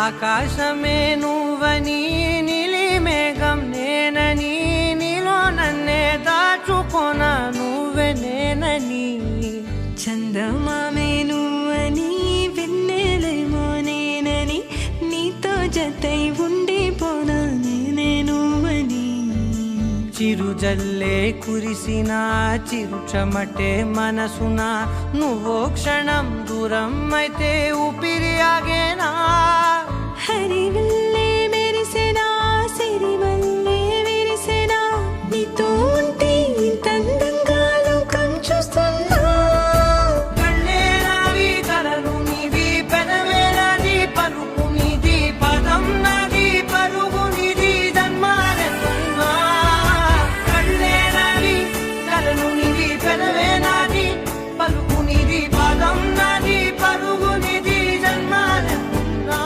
ఆకాశమే నువ్వని నీలి మేఘం నేనని నీలో నన్నే దాచుకొన నువ్వే నేనని చందమామే నువ్వని వెన్నెలేమో నేనని నీతో జతై ఉండిపోనా నేనే నువ్వని చిరుజల్లే కురిసిన చిరుచమటే మనసున నువ్వో క్షణం దూరం అయితే ఊపిరి ఆగేనా హరివల్లే మెరిసెనా సిరివల్లే విరిసెనా నీతో ఉంటే ఇంత అందంగా లోకం చూస్తున్నా కళ్ళే నావి కలలు నీవి పెదవే నాది పలుకు నీది పదం నాది పరుగు నీది జన్మాలెత్తున్నా కళ్ళే నావి కలలు నీవి పెదవే నాది పలుకు నీది పదం నాది పరుగు నీది జన్మాలెత్తున్నా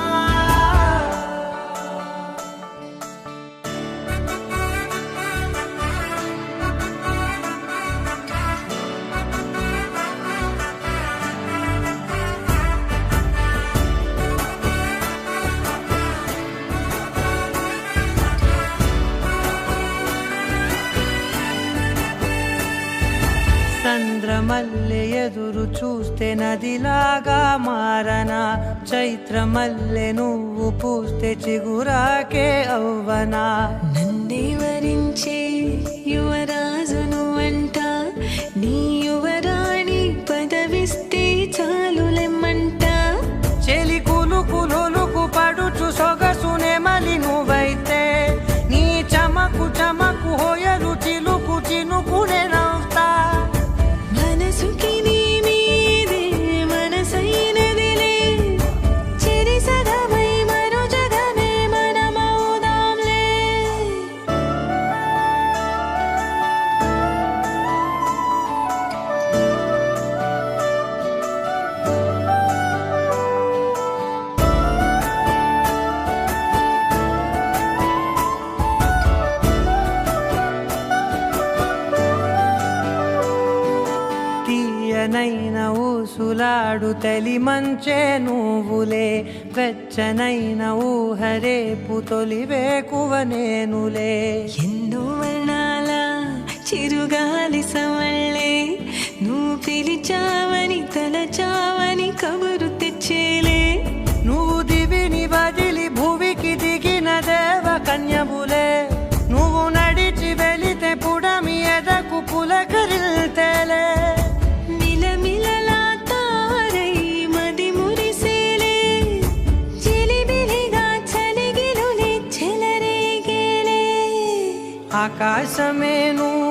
చంద్రమల్లె ఎదురు చూస్తే నదిలాగా మారనా చైత్రమల్లె నువ్వు పూస్తే చిగురాకే అవ్వనా నన్నే వరించే యువరాజు నువ్వంట నీ యువరాణి పదవిస్తే చాలులెమ్మంట చెలి కులుకు పడుచు సొగసునే మలి నువ్వైతే నీ చమకు చమకు హోయలు చిలుకు చినుకునే నవ్వుతా మనసుకి నీ మీదే మనసైనదిలే చెరి సగమై మరో జగమే మనమవుదాంలే తీయనైన ఊసులాడు తలి మంచే నువ్వులే వెచ్చనైన ఊహరేపు తొలి వేకువ నేనులే ఎన్నో వర్ణాల చిరుగాలి సమళ్ళే నువ్వు పిలిచావని తలచావని కబురు తెచ్చేలే నువ్వు దివిని వదిలి భూమికి దిగిన దేవ కన్యబులే నువ్వు నడిచి వెళితే పుడమి ఎదకు పులకరిల్తేలే మిలమిలలా తారై మది మురిసేలే చిలిబిలిగా చలిగిలులే చెలరేగేలే ఆకాశమే నువ్వు